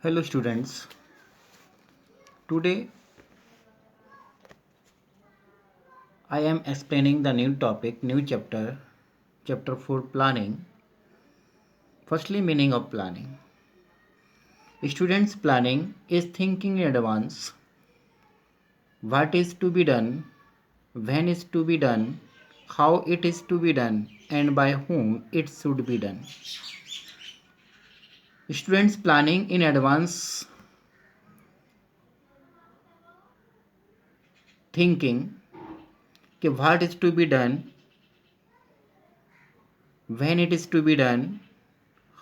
Hello students, today I am explaining the new topic, new chapter, chapter 4 planning. Firstly, meaning of planning. Students planning is thinking in advance what is to be done, when is to be done, how it is to be done and by whom it should be done. Students planning in advance thinking कि what is to be done, when it is to be done,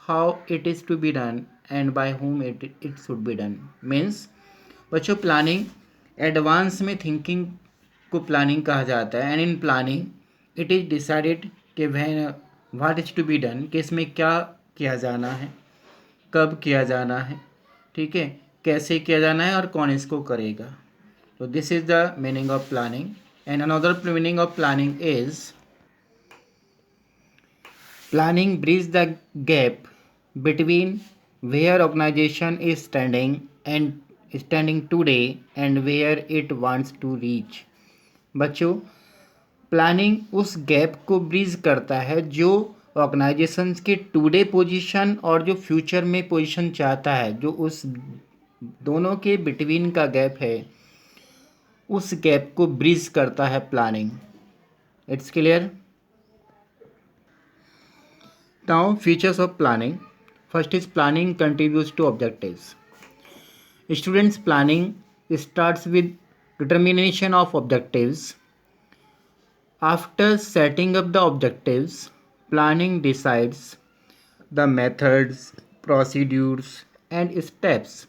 how it is to be done and by whom it should be done. Means बच्चों planning advance में thinking को planning कहा जाता है and in planning it is decided कि वह what is to be done कि इसमें क्या किया जाना है, कब किया जाना है, ठीक है, कैसे किया जाना है और कौन इसको करेगा. तो this is the meaning of planning and another meaning of planning is planning bridges the gap between where organization is standing today and where it wants to reach. बच्चों प्लानिंग उस गैप को ब्रिज करता है जो organisation के today position और जो future में पोजीशन चाहता है, जो उस दोनों के बिटवीन का गैप है, उस गैप को ब्रिज करता है planning. It's clear. Now, features of planning. First is planning contributes to objectives. Students' planning starts with determination of objectives. After setting up the objectives, planning decides the methods, procedures, and steps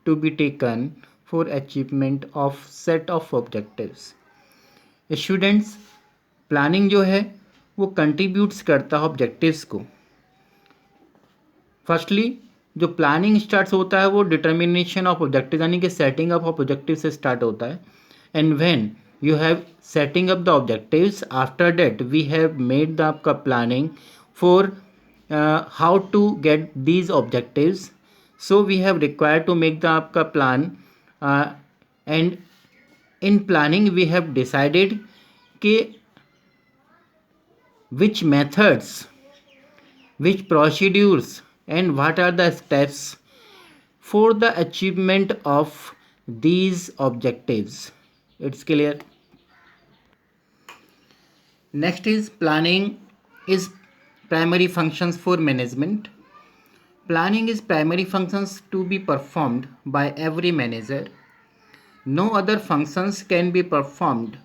to be taken for achievement of set of objectives. Students' planning जो है वो contributes करता है objectives को. Firstly जो planning starts होता है वो डिटर्मिनेशन ऑफ ऑब्जेक्टिव यानी कि सेटिंग अप ऑफ ऑब्जेक्टिव से स्टार्ट होता है. And when you have setting up the objectives, after that we have made the आपका planning for how to get these objectives. So we have required to make the आपका plan and in planning we have decided कि which methods, which procedures and what are the steps for the achievement of these objectives. It's clear. Next is planning is primary functions for management. Planning is primary functions to be performed by every manager. No other functions can be performed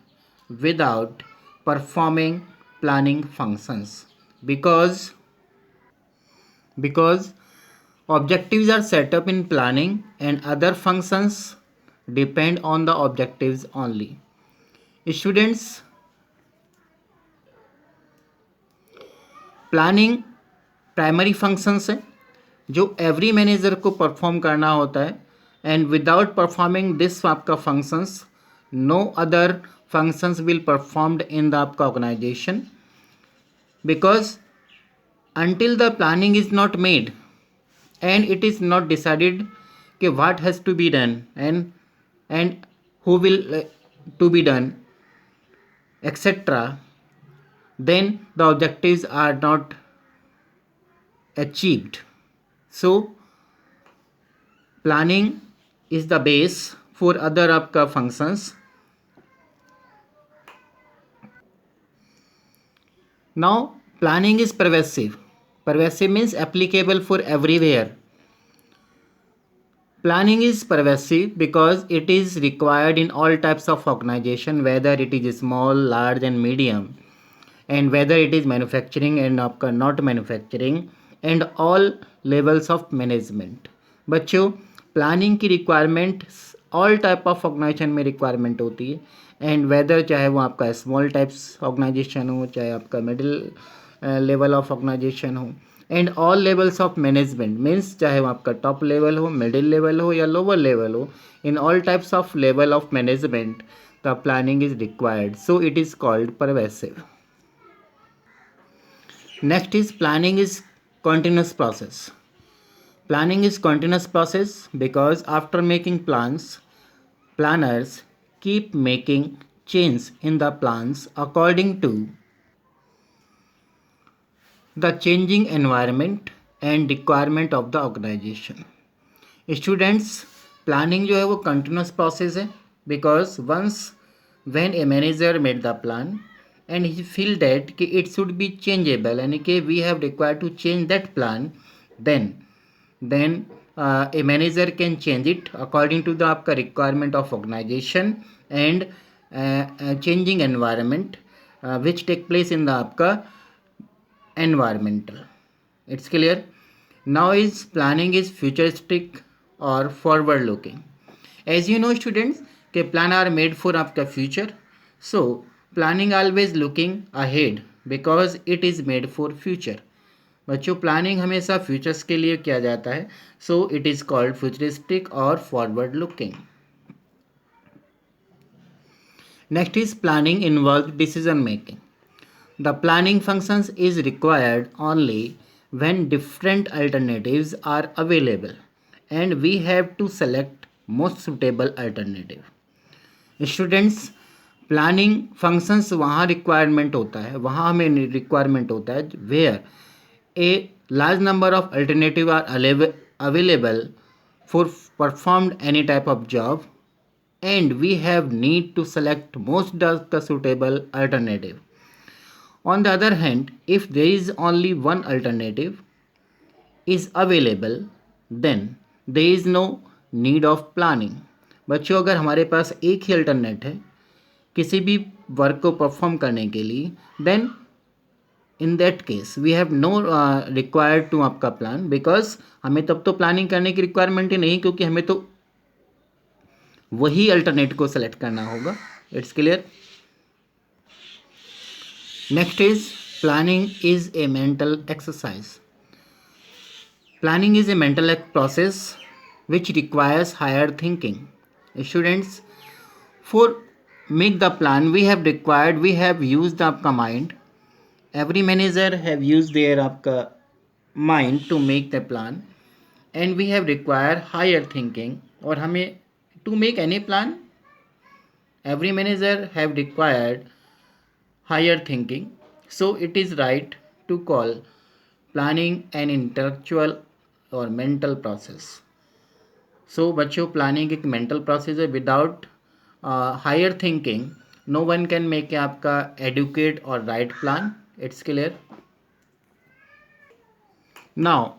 without performing planning functions because objectives are set up in planning and other functions depend on the objectives only. Students, planning primary functions है जो every manager को perform करना होता है and without performing this आपका functions no other functions will performed in the आपका organization because until the planning is not made and it is not decided कि what has to be done and who will to be done etc, then the objectives are not achieved. So planning is the base for other आपका functions. Now, planning is pervasive. Pervasive means applicable for everywhere. Planning is pervasive because it is required in all types of organization, whether it is small, large and medium, and whether it is manufacturing and not manufacturing, and all levels of management. बच्चों planning की requirement all type of organization में requirement होती है and weather चाहे वो आपका small types organisation हो, चाहे आपका मिडिल लेवल ऑफ ऑर्गेनाइजेशन हो, and all levels of management means चाहे वो आपका टॉप लेवल हो, मिडिल लेवल हो या लोअर लेवल हो, in all types of level of management the planning is required. So it is called pervasive. Next is planning is continuous process. Planning is continuous process because after making plans, planners keep making changes in the plans according to the changing environment and requirement of the organization. Students planning जो है वो continuous process है because once when a manager made the plan and he feel that कि it should be changeable यानी कि we have required to change that plan then a manager can change it according to the आपका requirement of organization and changing environment which take place in the आपका environmental. It's clear. Now is planning is futuristic or forward looking. As you know students कि plan are made for आपका future, so planning always looking ahead because it is made for future. बच्चों planning हमेशा futures के लिए किया जाता है, so it is called futuristic और forward looking. Next is planning involve decision making. The planning functions is required only when different alternatives are available and we have to select most suitable alternative. Students, planning functions वहाँ requirement होता है, वहाँ हमें requirement होता है where a large number of alternative are available for performed any type of job and we have need to select most the suitable alternative. On the other hand, if there is only one alternative is available, then there is no need of planning. बच्चों अगर हमारे पास एक ही alternate है किसी भी work को perform करने के लिए, then in that case we have no required to आपका प्लान बिकॉज हमें तब तो प्लानिंग करने की रिक्वायरमेंट ही नहीं क्योंकि हमें तो वही अल्टरनेट को सेलेक्ट करना होगा. It's clear. Next is planning is a mental exercise. Planning is a mental process which requires higher thinking. Students, for make the plan we have used आपका mind. Every manager have used their आपका mind to make the plan and we have required higher thinking. और हमें to make any plan every manager have required higher thinking, so it is right to call planning an intellectual or mental process. So बच्चों planning एक mental process है. Without higher thinking no one can make आपका educate और right plan. It's clear. Now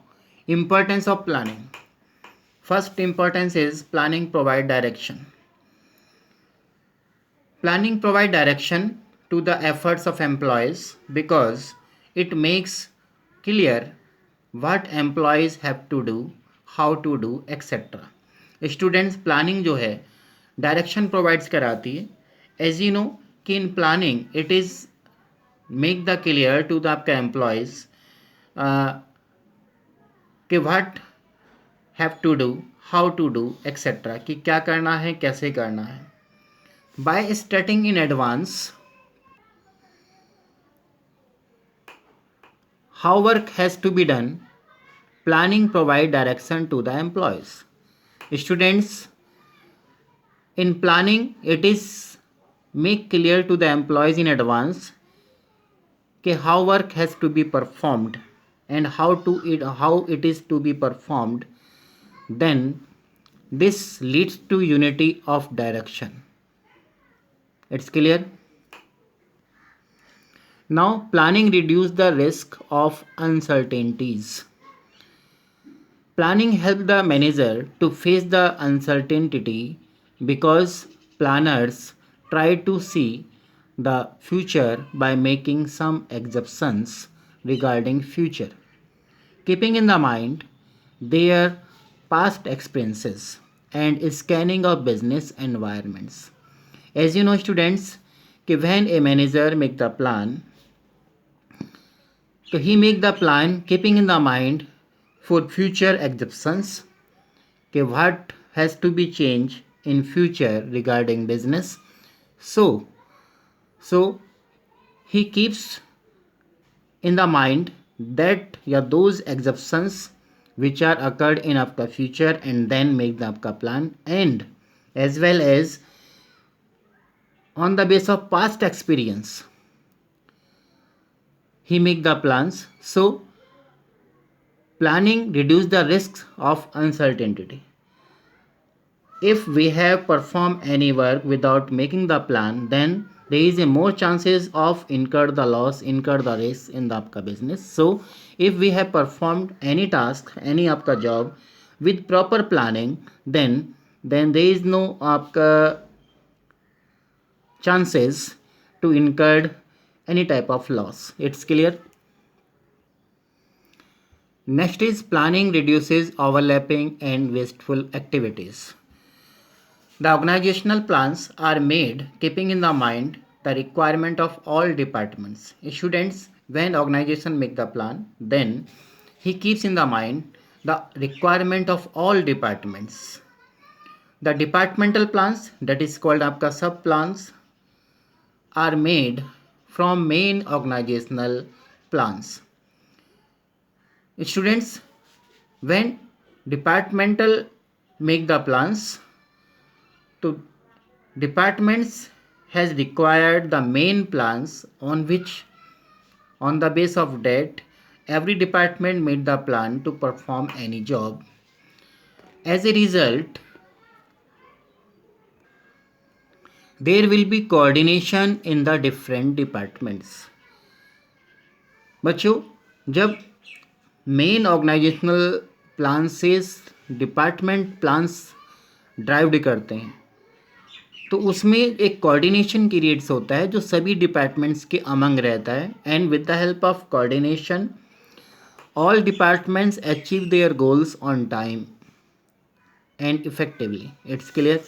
importance of planning. First importance is planning provide direction. Planning provide direction to the efforts of employees because it makes clear what employees have to do, how to do, etc. Students, planning जो है direction provides कराती है. As you know कि in planning it is make the clear to the आपका employees कि what have to do, how to do, etcetera कि क्या करना है, कैसे करना है. By stating in advance how work has to be done, planning provide direction to the employees. Students, in planning it is make clear to the employees in advance कि how work has to be performed and how it is to be performed. Then this leads to unity of direction. It's clear. Now planning reduce the risk of uncertainties. Planning help the manager to face the uncertainty because planners try to see the future by making some assumptions regarding future, keeping in the mind their past experiences and scanning of business environments. As you know students कि when a manager make the plan, so he make the plan keeping in the mind for future assumptions कि what has to be changed in future regarding business. So he keeps in the mind that those assumptions which are occurred in आपका future and then make the आपका plan, and as well as on the base of past experience he make the plans. So planning reduce the risks of uncertainty. If we have performed any work without making the plan, then there is a more chances of incur the loss, incur the risk in the आपका business. So if we have performed any task, any आपका job with proper planning, then there is no आपका chances to incur any type of loss. It's clear? Next is planning reduces overlapping and wasteful activities. The organizational plans are made keeping in the mind the requirement of all departments. Students, when organization make the plan, then he keeps in the mind the requirement of all departments. The departmental plans, that is called आपका sub plans, are made from main organizational plans. Students, when departmental make the plans, to departments has required the main plans on which on the base of that every department made the plan to perform any job. As a result, there will be coordination in the different departments. बच्चों, जब main organisational plan से department plans drive करते हैं तो उसमें एक coordination creates होता है जो सभी डिपार्टमेंट्स के अमंग रहता है, and with the help of coordination all departments achieve their goals on time and effectively. It's clear?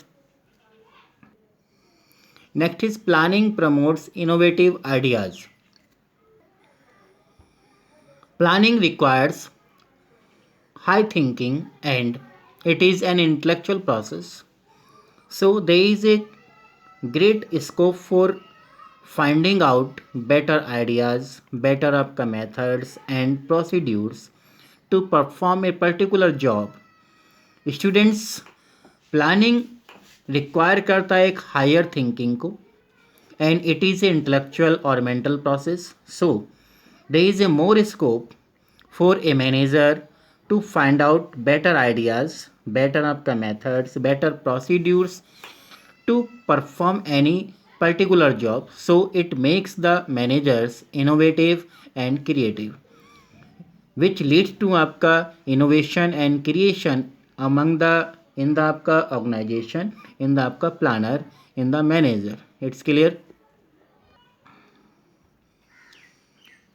Next is planning promotes innovative ideas. Planning requires high thinking and it is an intellectual process. So there is a great scope for finding out better ideas, better आपका methods and procedures to perform a particular job. Students, planning require करता है एक higher thinking को, and it is an intellectual or mental process. So there is a more scope for a manager to find out better ideas, better आपका methods, better procedures to perform any particular job. So it makes the managers innovative and creative, which leads to आपका innovation and creation among the in the आपका organization, in the आपका planner, in the manager. It's clear?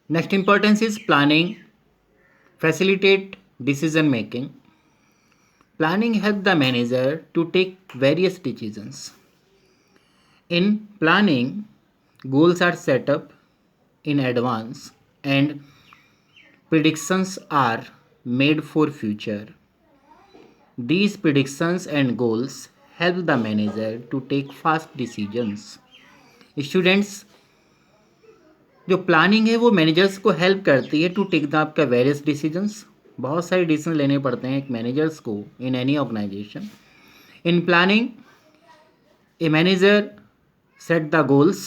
Next importance is planning facilitate decision making. Planning helps the manager to take various decisions. In planning, goals are set up in advance and predictions are made for future. These predictions and goals help the manager to take fast decisions. Students, जो planning है वो managers को help करती है to take the आपका various decisions. बहुत सारे decision लेने पड़ते हैं एक मैनेजर्स को in any organization. In planning a manager set the goals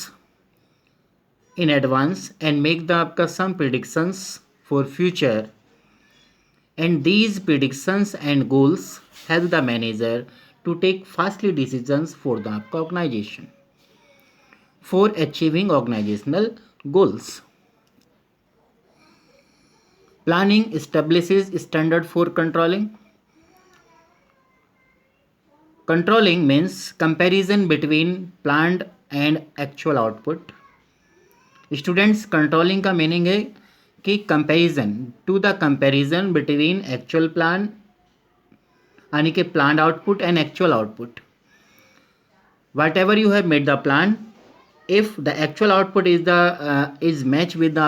in advance and make the आपका some predictions for future, and these predictions and goals help the manager to take fastly decisions for the आपका organization for achieving organizational goals. Planning establishes standard for controlling. Controlling means comparison between planned and actual output. Students, controlling का meaning है कि comparison to the comparison between actual plan यानी कि planned output and actual output. Whatever you have made the plan, if the actual output is matched with the